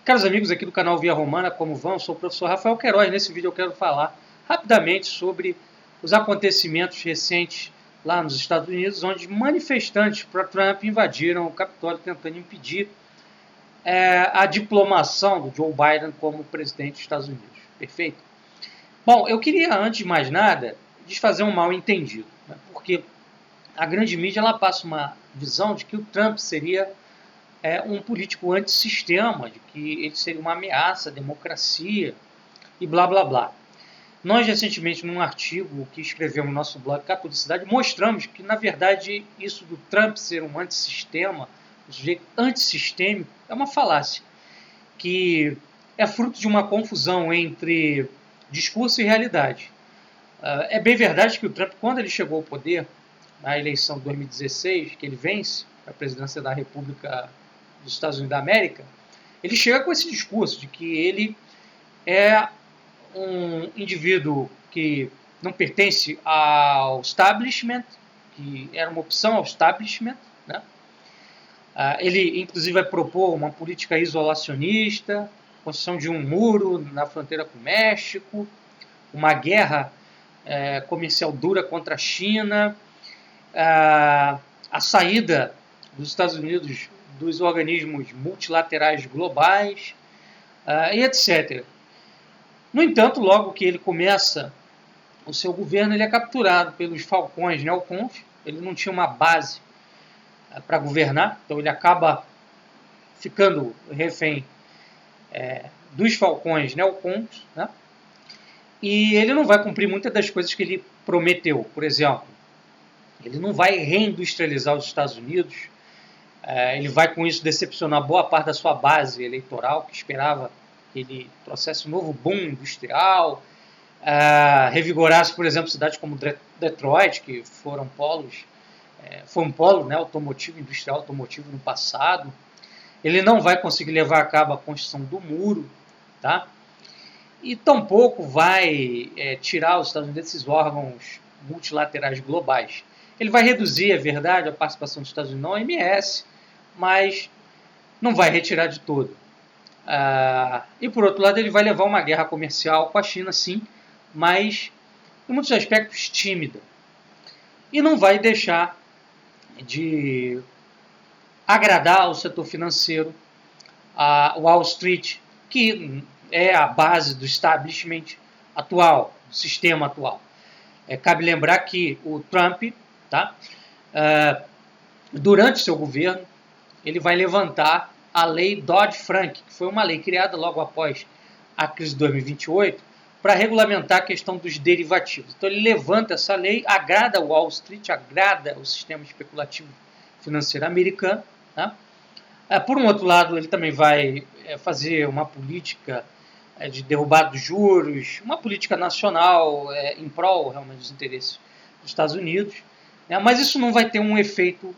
Caros amigos aqui do canal Via Romana, como vão? Eu sou o professor Rafael Queiroz. Nesse vídeo eu quero falar rapidamente sobre os acontecimentos recentes lá nos Estados Unidos, onde manifestantes para Trump invadiram o Capitólio tentando impedir a diplomação do Joe Biden como presidente dos Estados Unidos. Perfeito? Bom, eu queria, antes de mais nada, desfazer um mal-entendido, né? Porque a grande mídia ela passa uma visão de que o Trump seria um político antissistema, de que ele seria uma ameaça à democracia e blá blá blá. Nós, recentemente, num artigo que escrevemos no nosso blog Catolicidade, mostramos que, na verdade, isso do Trump ser um antissistema, um sujeito antissistêmico, é uma falácia, que é fruto de uma confusão entre discurso e realidade. É bem verdade que o Trump, quando ele chegou ao poder, na eleição de 2016, que ele vence a presidência da República dos Estados Unidos da América, ele chega com esse discurso de que ele é um indivíduo que não pertence ao establishment, que era uma opção ao establishment, né? Ele, inclusive, vai propor uma política isolacionista, construção de um muro na fronteira com o México, uma guerra comercial dura contra a China, a saída dos Estados Unidos dos organismos multilaterais globais, e etc. No entanto, logo que ele começa o seu governo, ele é capturado pelos falcões neocons. Ele não tinha uma base para governar, então ele acaba ficando refém dos falcões neocons, né? E ele não vai cumprir muitas das coisas que ele prometeu. Por exemplo, ele não vai reindustrializar os Estados Unidos, ele vai com isso decepcionar boa parte da sua base eleitoral, que esperava que ele trouxesse um novo boom industrial, revigorasse, por exemplo, cidades como Detroit, que foram polos, foi um polo, né, automotivo, industrial automotivo no passado. Ele não vai conseguir levar a cabo a construção do muro, tá? E tampouco vai tirar os Estados Unidos desses órgãos multilaterais globais. Ele vai reduzir, é verdade, a participação dos Estados Unidos na OMS, mas não vai retirar de todo. E por outro lado, ele vai levar uma guerra comercial com a China, sim, mas em muitos aspectos tímida. E não vai deixar de agradar ao setor financeiro, a Wall Street, que é a base do establishment atual, do sistema atual. Cabe lembrar que o Trump, tá, durante seu governo, ele vai levantar a lei Dodd-Frank, que foi uma lei criada logo após a crise de 2028 para regulamentar a questão dos derivativos. Então ele levanta essa lei, agrada a Wall Street, agrada o sistema especulativo financeiro americano, tá? Por um outro lado, ele também vai fazer uma política de derrubada dos juros, uma política nacional em prol realmente dos interesses dos Estados Unidos, né? Mas isso não vai ter um efeito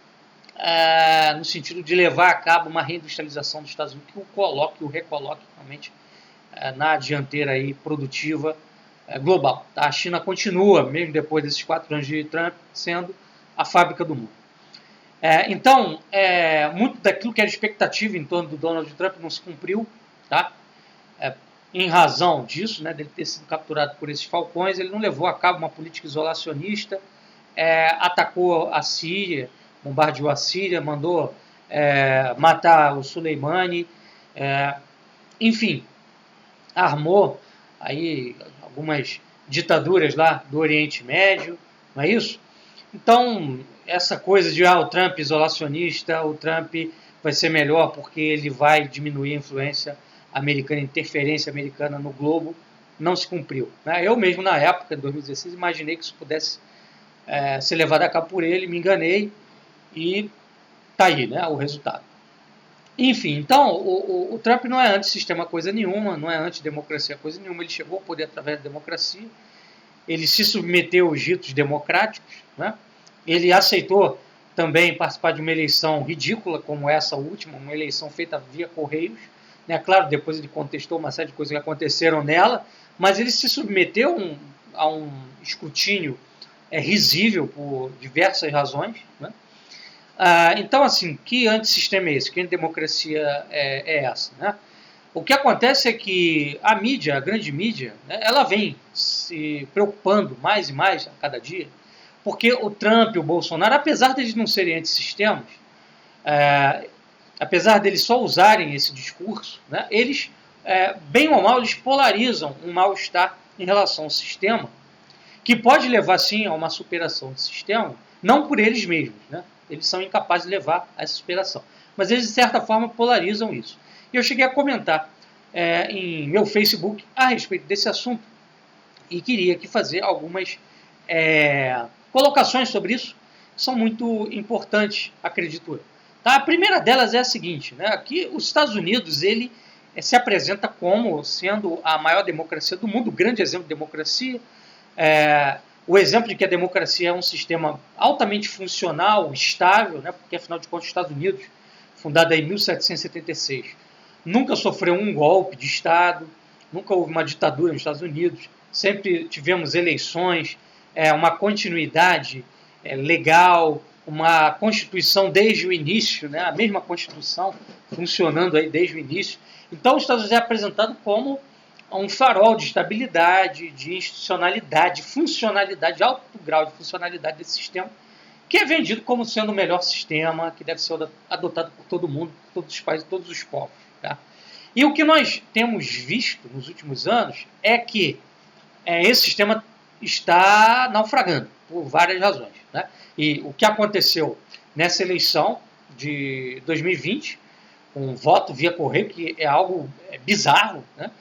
no sentido de levar a cabo uma reindustrialização dos Estados Unidos que o recoloque realmente na dianteira aí produtiva global. Tá? A China continua, mesmo depois desses 4 anos de Trump, sendo a fábrica do mundo. Então, muito daquilo que era expectativa em torno do Donald Trump não se cumpriu, tá? Em razão disso, né, dele ter sido capturado por esses falcões, ele não levou a cabo uma política isolacionista, atacou a Síria, bombardeou a Síria, mandou matar o Soleimani, enfim, armou aí algumas ditaduras lá do Oriente Médio, não é isso? Então, essa coisa de o Trump isolacionista, o Trump vai ser melhor porque ele vai diminuir a influência americana, a interferência americana no globo, não se cumpriu. Né? Eu mesmo, na época, em 2016, imaginei que isso pudesse ser levado a cabo por ele, me enganei e está aí, né, o resultado. Enfim, então, o Trump não é antissistema coisa nenhuma, não é antidemocracia coisa nenhuma, ele chegou ao poder através da democracia, ele se submeteu aos ritos democráticos, né? Ele aceitou também participar de uma eleição ridícula como essa última, uma eleição feita via Correios, né? Claro, depois ele contestou uma série de coisas que aconteceram nela, mas ele se submeteu a um escrutínio risível por diversas razões, né? Então, assim, que antissistema é esse? Que antidemocracia é essa? Né? O que acontece é que a mídia, a grande mídia, né, ela vem se preocupando mais e mais a cada dia, porque o Trump e o Bolsonaro, apesar de eles não serem antissistemas, apesar deles só usarem esse discurso, né, eles, bem ou mal, eles polarizam um mal-estar em relação ao sistema, que pode levar, sim, a uma superação do sistema, não por eles mesmos, né? Eles são incapazes de levar a essa superação. Mas eles, de certa forma, polarizam isso. E eu cheguei a comentar em meu Facebook a respeito desse assunto e queria aqui fazer algumas colocações sobre isso, que são muito importantes, acredito eu. Tá? A primeira delas é a seguinte, né? Aqui os Estados Unidos, ele se apresenta como sendo a maior democracia do mundo, grande exemplo de democracia, o exemplo de que a democracia é um sistema altamente funcional, estável, né, porque afinal de contas os Estados Unidos, fundado em 1776, nunca sofreu um golpe de Estado, nunca houve uma ditadura nos Estados Unidos, sempre tivemos eleições, uma continuidade legal, uma Constituição desde o início, né, a mesma Constituição funcionando aí desde o início. Então os Estados Unidos é apresentado como um farol de estabilidade, de institucionalidade, de funcionalidade, de alto grau de funcionalidade desse sistema, que é vendido como sendo o melhor sistema, que deve ser adotado por todo mundo, por todos os países, todos os povos. Tá? E o que nós temos visto nos últimos anos é que esse sistema está naufragando, por várias razões. Né? E o que aconteceu nessa eleição de 2020, com voto via correio, que é algo bizarro, né?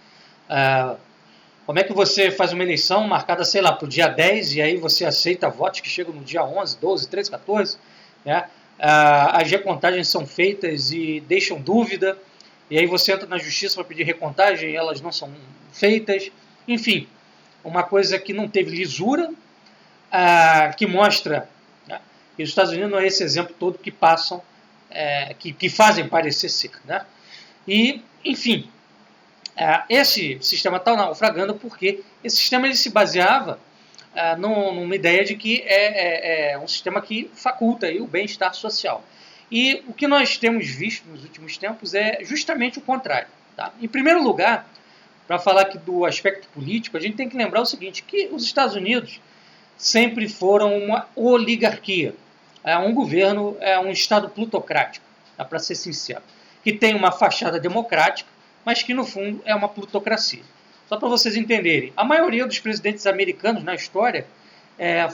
Como é que você faz uma eleição marcada, sei lá, para o dia 10 e aí você aceita votos que chegam no dia 11, 12, 13, 14, né? As recontagens são feitas e deixam dúvida, e aí você entra na justiça para pedir recontagem e elas não são feitas. Enfim, uma coisa que não teve lisura, que mostra, né, que os Estados Unidos não é esse exemplo todo que passam, que fazem parecer ser. Né? E, enfim, esse sistema está naufragando porque esse sistema ele se baseava numa ideia de que é um sistema que faculta aí o bem-estar social. E o que nós temos visto nos últimos tempos é justamente o contrário. Tá? Em primeiro lugar, para falar aqui do aspecto político, a gente tem que lembrar o seguinte, que os Estados Unidos sempre foram uma oligarquia, um governo, um Estado plutocrático, para ser sincero, que tem uma fachada democrática, mas que no fundo é uma plutocracia. Só para vocês entenderem, a maioria dos presidentes americanos na história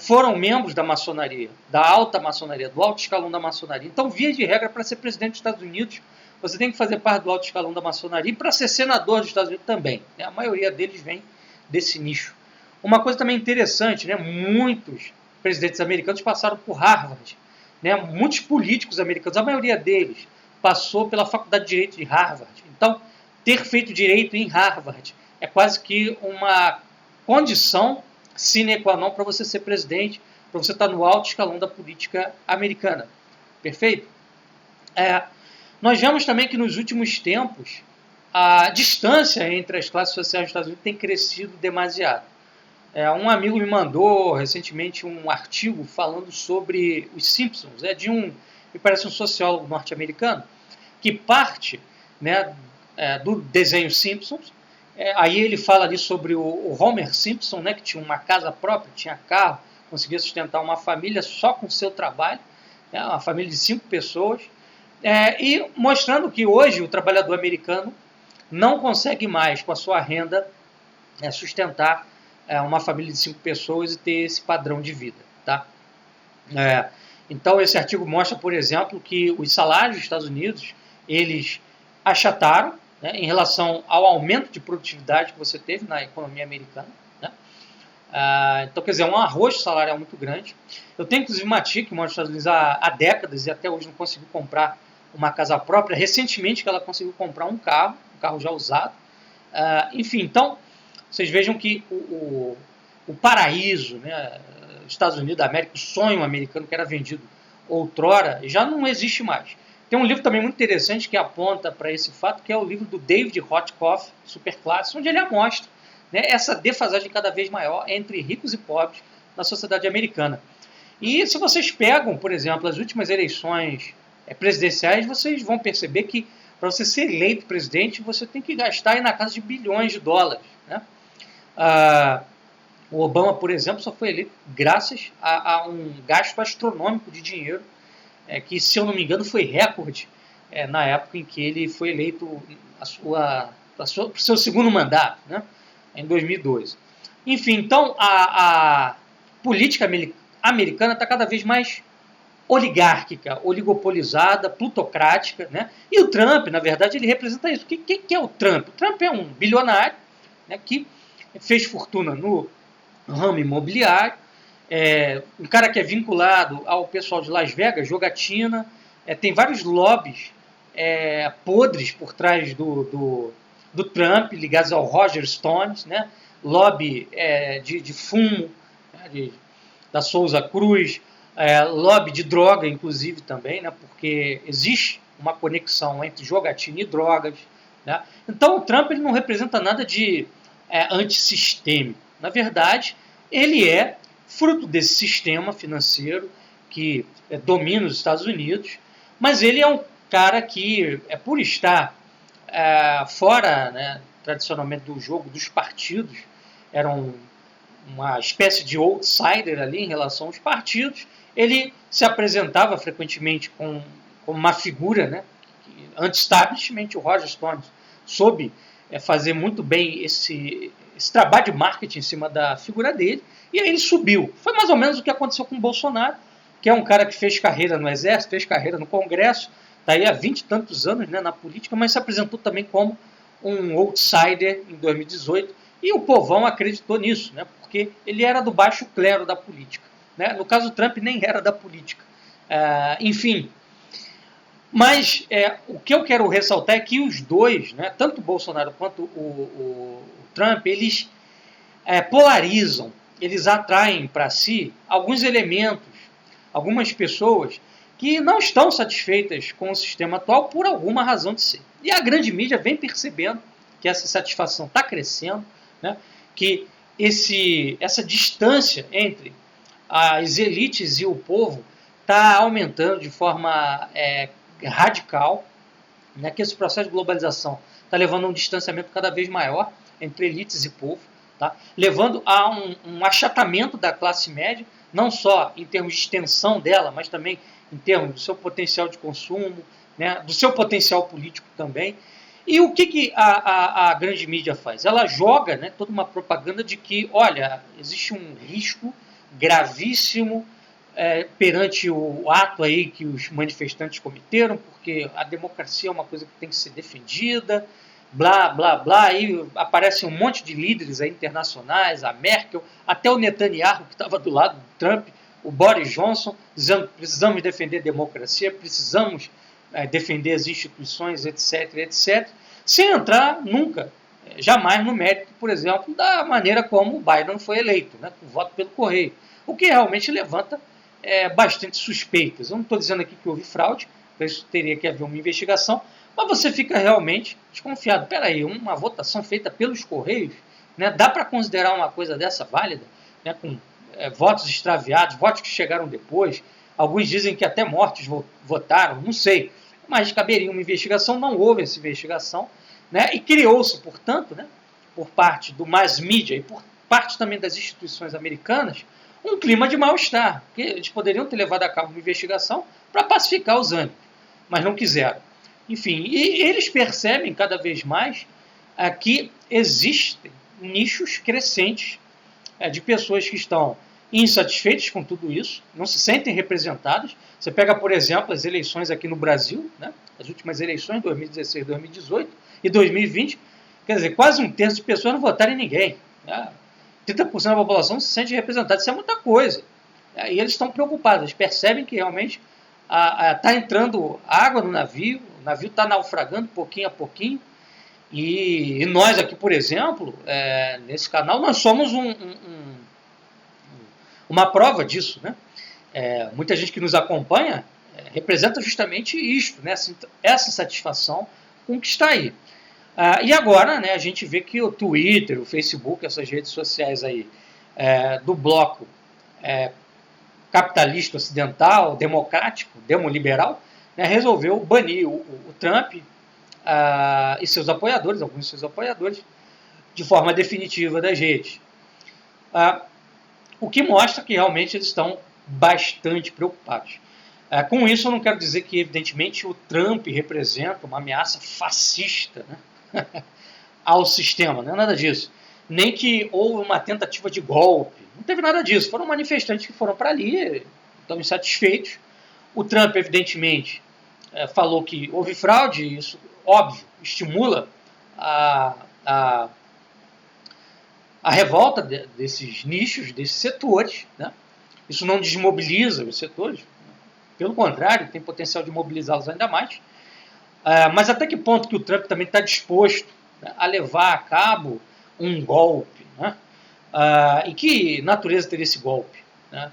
foram membros da maçonaria, da alta maçonaria, do alto escalão da maçonaria. Então, via de regra, para ser presidente dos Estados Unidos, você tem que fazer parte do alto escalão da maçonaria e para ser senador dos Estados Unidos também. Né? A maioria deles vem desse nicho. Uma coisa também interessante, né? Muitos presidentes americanos passaram por Harvard. Né? Muitos políticos americanos, a maioria deles, passou pela Faculdade de Direito de Harvard. Então, ter feito direito em Harvard é quase que uma condição sine qua non para você ser presidente, para você estar no alto escalão da política americana. Perfeito? Nós vemos também que nos últimos tempos a distância entre as classes sociais dos Estados Unidos tem crescido demasiado. Um amigo me mandou recentemente um artigo falando sobre os Simpsons, me parece um sociólogo norte-americano, que parte, né, do desenho Simpsons. Aí ele fala ali sobre o Homer Simpson, né, que tinha uma casa própria, tinha carro, conseguia sustentar uma família só com o seu trabalho, né, uma família de 5 pessoas, e mostrando que hoje o trabalhador americano não consegue mais, com a sua renda, sustentar uma família de 5 pessoas e ter esse padrão de vida. Tá? Então esse artigo mostra, por exemplo, que os salários dos Estados Unidos, eles achataram, né, em relação ao aumento de produtividade que você teve na economia americana. Né? Então, quer dizer, um arroz salarial muito grande. Eu tenho, inclusive, uma tia que mora nos Estados Unidos há décadas e até hoje não conseguiu comprar uma casa própria. Recentemente que ela conseguiu comprar um carro já usado. Enfim, então, vocês vejam que o paraíso, né, Estados Unidos da América, o sonho americano que era vendido outrora, já não existe mais. Tem um livro também muito interessante que aponta para esse fato, que é o livro do David Rothkopf, Superclasse, onde ele mostra, né, essa defasagem cada vez maior entre ricos e pobres na sociedade americana. E se vocês pegam, por exemplo, as últimas eleições presidenciais, vocês vão perceber que para você ser eleito presidente, você tem que gastar aí na casa de bilhões de dólares. Né? O Obama, por exemplo, só foi eleito graças a um gasto astronômico de dinheiro, que, se eu não me engano, foi recorde na época em que ele foi eleito para o seu segundo mandato, né? Em 2012. Enfim, então a política americana está cada vez mais oligárquica, oligopolizada, plutocrática, né? E o Trump, na verdade, ele representa isso. O que é o Trump? O Trump é um bilionário, né, que fez fortuna no ramo imobiliário, um cara que é vinculado ao pessoal de Las Vegas, jogatina, tem vários lobbies podres por trás do Trump, ligados ao Roger Stone, né? Lobby de fumo, né? Da Souza Cruz, lobby de droga, inclusive, também, né? Porque existe uma conexão entre jogatina e drogas. Né? Então, o Trump ele não representa nada de antissistêmico. Na verdade, ele é fruto desse sistema financeiro que domina os Estados Unidos, mas ele é um cara que, por estar fora, né, tradicionalmente, do jogo dos partidos, era uma espécie de outsider ali em relação aos partidos, ele se apresentava frequentemente como uma figura, né, anti-establishment. O Roger Stone soube fazer muito bem esse trabalho de marketing em cima da figura dele, e aí ele subiu. Foi mais ou menos o que aconteceu com o Bolsonaro, que é um cara que fez carreira no Exército, fez carreira no Congresso, está aí há 20 e tantos anos, né, na política, mas se apresentou também como um outsider em 2018, e o povão acreditou nisso, né, porque ele era do baixo clero da política. Né? No caso, o Trump nem era da política. Enfim, mas o que eu quero ressaltar é que os dois, né, tanto o Bolsonaro quanto o Trump, eles polarizam, eles atraem para si alguns elementos, algumas pessoas que não estão satisfeitas com o sistema atual por alguma razão de ser. E a grande mídia vem percebendo que essa satisfação está crescendo, né, que essa distância entre as elites e o povo está aumentando de forma radical, né, que esse processo de globalização está levando a um distanciamento cada vez maior entre elites e povo, tá? Levando a um achatamento da classe média, não só em termos de extensão dela, mas também em termos do seu potencial de consumo, né, do seu potencial político também. E o que a grande mídia faz? Ela joga, né, toda uma propaganda de que, olha, existe um risco gravíssimo perante o ato aí que os manifestantes cometeram, porque a democracia é uma coisa que tem que ser defendida, blá, blá, blá. Aí aparecem um monte de líderes aí internacionais, a Merkel, até o Netanyahu, que estava do lado do Trump, o Boris Johnson, dizendo que precisamos defender a democracia, precisamos defender as instituições, etc., etc., sem entrar nunca, jamais no mérito, por exemplo, da maneira como o Biden foi eleito, né, com voto pelo correio, o que realmente levanta bastante suspeitas. Eu não estou dizendo aqui que houve fraude, para isso teria que haver uma investigação, mas você fica realmente desconfiado. Espera aí, uma votação feita pelos correios, né, dá para considerar uma coisa dessa válida, né, com votos extraviados, votos que chegaram depois, alguns dizem que até mortos votaram, não sei, mas caberia uma investigação, não houve essa investigação, né, e criou-se, portanto, né, por parte do mass media e por parte também das instituições americanas, um clima de mal-estar, que eles poderiam ter levado a cabo uma investigação para pacificar os ânimos, mas não quiseram. Enfim, e eles percebem cada vez mais que existem nichos crescentes de pessoas que estão insatisfeitas com tudo isso, não se sentem representadas. Você pega, por exemplo, as eleições aqui no Brasil, né, as últimas eleições, 2016, 2018 e 2020, quer dizer, quase um terço de pessoas não votaram em ninguém. Né? 30% da população se sente representada, isso é muita coisa. E eles estão preocupados, eles percebem que realmente está entrando água no navio, o navio está naufragando pouquinho a pouquinho, e nós aqui, por exemplo, nesse canal, nós somos uma prova disso. Né? Muita gente que nos acompanha representa justamente isto, né? Essa satisfação com o que está aí. E agora, né, a gente vê que o Twitter, o Facebook, essas redes sociais aí do bloco capitalista ocidental, democrático, demoliberal, né, resolveu banir o Trump e seus apoiadores, alguns de seus apoiadores, de forma definitiva das redes. O que mostra que realmente eles estão bastante preocupados. Com isso, eu não quero dizer que, evidentemente, o Trump representa uma ameaça fascista, né, ao sistema, não é nada disso. Nem que houve uma tentativa de golpe, não teve nada disso. Foram manifestantes que foram para ali, estão insatisfeitos. O Trump, evidentemente, falou que houve fraude, e isso, óbvio, estimula a revolta desses nichos, desses setores, né? Isso não desmobiliza os setores, pelo contrário, tem potencial de mobilizá-los ainda mais. Mas até que ponto que o Trump também está disposto, né, a levar a cabo um golpe, né? E que natureza teria esse golpe, né?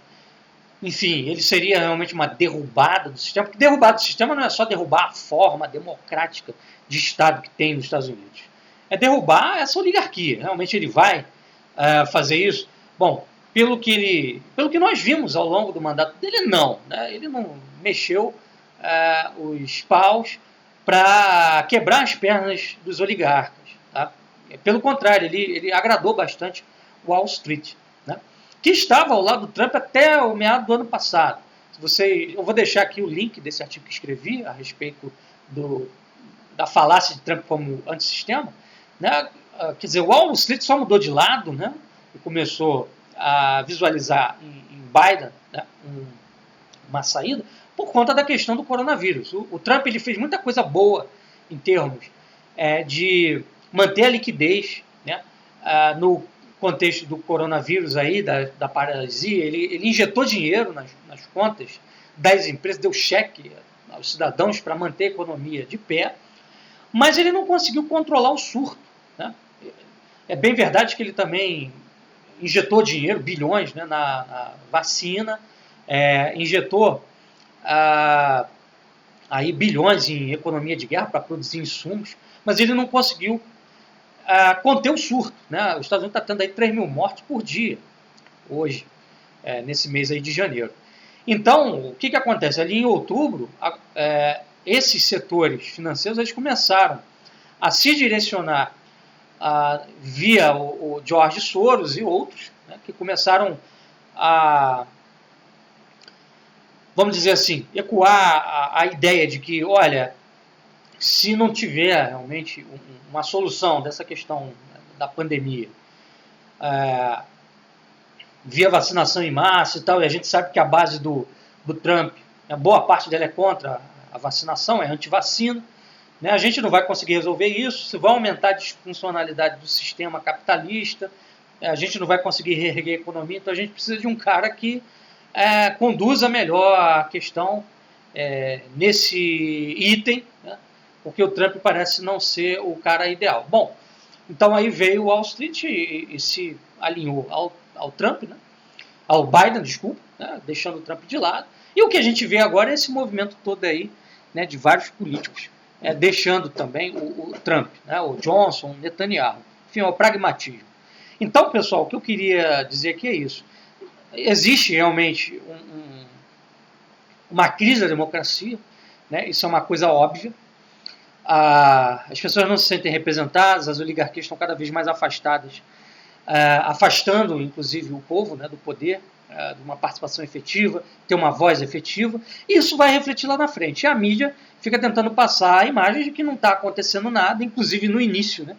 Enfim, ele seria realmente uma derrubada do sistema, porque derrubada do sistema não é só derrubar a forma democrática de Estado que tem nos Estados Unidos. É derrubar essa oligarquia. Realmente ele vai fazer isso? Bom, pelo que nós vimos ao longo do mandato dele, não. Né? Ele não mexeu os paus para quebrar as pernas dos oligarcas. Tá? Pelo contrário, ele agradou bastante Wall Street, né? Que estava ao lado do Trump até o meado do ano passado. Eu vou deixar aqui o link desse artigo que escrevi a respeito da falácia de Trump como antissistema. Né? Quer dizer, o Wall Street só mudou de lado, né? E começou a visualizar em Biden, né, uma saída por conta da questão do coronavírus. O Trump ele fez muita coisa boa em termos de manter a liquidez, né, no contexto do coronavírus, aí, da paralisia. Ele injetou dinheiro nas contas das empresas, deu cheque aos cidadãos para manter a economia de pé, mas ele não conseguiu controlar o surto. Né? É bem verdade que ele também injetou dinheiro, bilhões, né, na vacina, injetou aí bilhões em economia de guerra para produzir insumos, mas ele não conseguiu conter o surto. Né? Os Estados Unidos está tendo aí 3 mil mortes por dia, hoje, nesse mês aí de janeiro. Então, o que acontece? Ali em outubro, esses setores financeiros eles começaram a se direcionar via o George Soros e outros, né, que começaram a, vamos dizer assim, ecoar a ideia de que, olha, se não tiver realmente uma solução dessa questão da pandemia, via vacinação em massa e tal, e a gente sabe que a base do Trump, a boa parte dela é contra a vacinação, é anti-vacina, né? A gente não vai conseguir resolver isso vai aumentar a disfuncionalidade do sistema capitalista, a gente não vai conseguir reerguer a economia, então a gente precisa de um cara que conduza melhor a questão nesse item, né? Porque o Trump parece não ser o cara ideal. Bom, então aí veio o Wall Street e se alinhou ao Trump, né? Ao Biden, desculpa, né? Deixando o Trump de lado. E o que a gente vê agora é esse movimento todo aí, né, de vários políticos deixando também o Trump, né, o Johnson, o Netanyahu. Enfim, é o pragmatismo. Então, pessoal, o que eu queria dizer aqui é isso. Existe realmente uma crise da democracia, né, isso é uma coisa óbvia. As pessoas não se sentem representadas, as oligarquias estão cada vez mais afastadas, afastando, inclusive, o povo, né, do poder, de uma participação efetiva, ter uma voz efetiva, e isso vai refletir lá na frente. E a mídia fica tentando passar a imagem de que não está acontecendo nada, inclusive no início, né,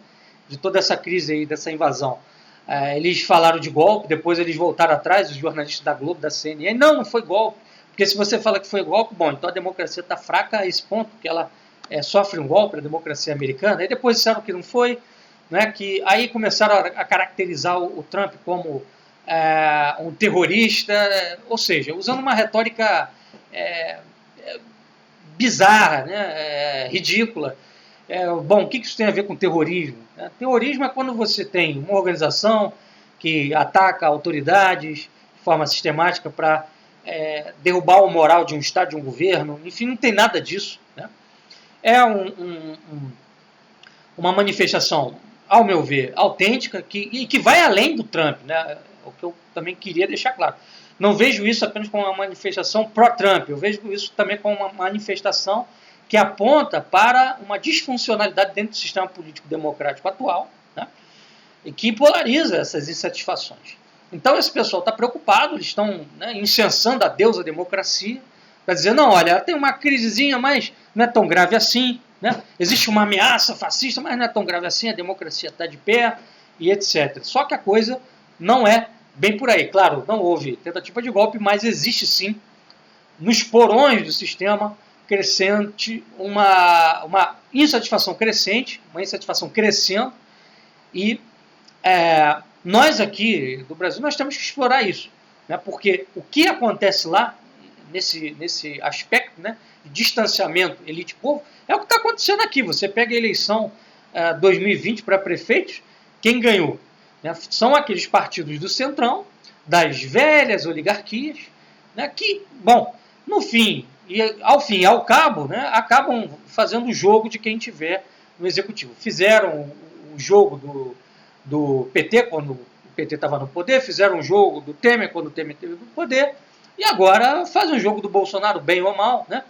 de toda essa crise aí, dessa invasão. Eles falaram de golpe, depois eles voltaram atrás, os jornalistas da Globo, da CNN, não foi golpe, porque se você fala que foi golpe, bom, então a democracia está fraca a esse ponto, que ela sofre um golpe, a democracia americana, e depois disseram que não foi, né, que aí começaram a caracterizar o Trump como um terrorista, ou seja, usando uma retórica bizarra, né, ridícula. Bom, o que isso tem a ver com terrorismo? Terrorismo é quando você tem uma organização que ataca autoridades de forma sistemática para derrubar o moral de um Estado, de um governo, enfim, não tem nada disso. Né? É uma manifestação, ao meu ver, autêntica e que vai além do Trump, né? O que eu também queria deixar claro. Não vejo isso apenas como uma manifestação pró-Trump, eu vejo isso também como uma manifestação que aponta para uma disfuncionalidade dentro do sistema político democrático atual, né, e que polariza essas insatisfações. Então esse pessoal está preocupado, eles estão, né, incensando a deusa democracia, para dizer, não, olha, tem uma crisezinha, mas não é tão grave assim, né? Existe uma ameaça fascista, mas não é tão grave assim, a democracia está de pé, e etc. Só que a coisa não é bem por aí. Claro, não houve tentativa de golpe, mas existe sim, nos porões do sistema, crescente, uma insatisfação crescente, uma insatisfação crescendo, e nós aqui do Brasil, nós temos que explorar isso, né? Porque o que acontece lá, nesse aspecto, né, de distanciamento elite-povo, é o que está acontecendo aqui. Você pega a eleição 2020 para prefeitos, quem ganhou, né, são aqueles partidos do centrão, das velhas oligarquias, né, que, bom, no fim, e ao cabo, né, acabam fazendo o jogo de quem tiver no executivo. Fizeram o jogo do PT quando o PT estava no poder, fizeram o jogo do Temer quando o Temer esteve no poder, e agora fazem um jogo do Bolsonaro, bem ou mal, né,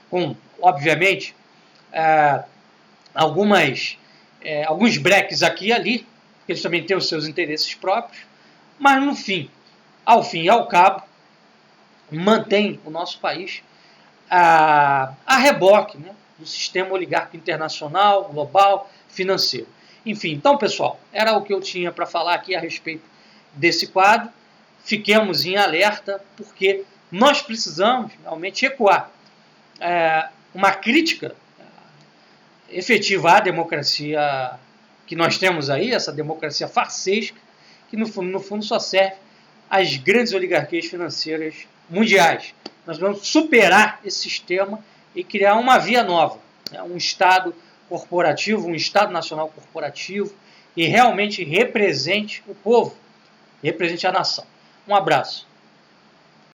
com, obviamente, alguns breques aqui e ali, porque eles também têm os seus interesses próprios, mas no fim e ao cabo, mantém o nosso país a reboque, né, do sistema oligárquico internacional, global, financeiro. Enfim, então, pessoal, era o que eu tinha para falar aqui a respeito desse quadro. Fiquemos em alerta, porque nós precisamos realmente ecoar uma crítica efetiva à democracia que nós temos aí, essa democracia farsesca, que no fundo só serve às grandes oligarquias financeiras mundiais. Nós vamos superar esse sistema e criar uma via nova, né? Um Estado corporativo, um Estado nacional corporativo, e realmente represente o povo, represente a nação. Um abraço.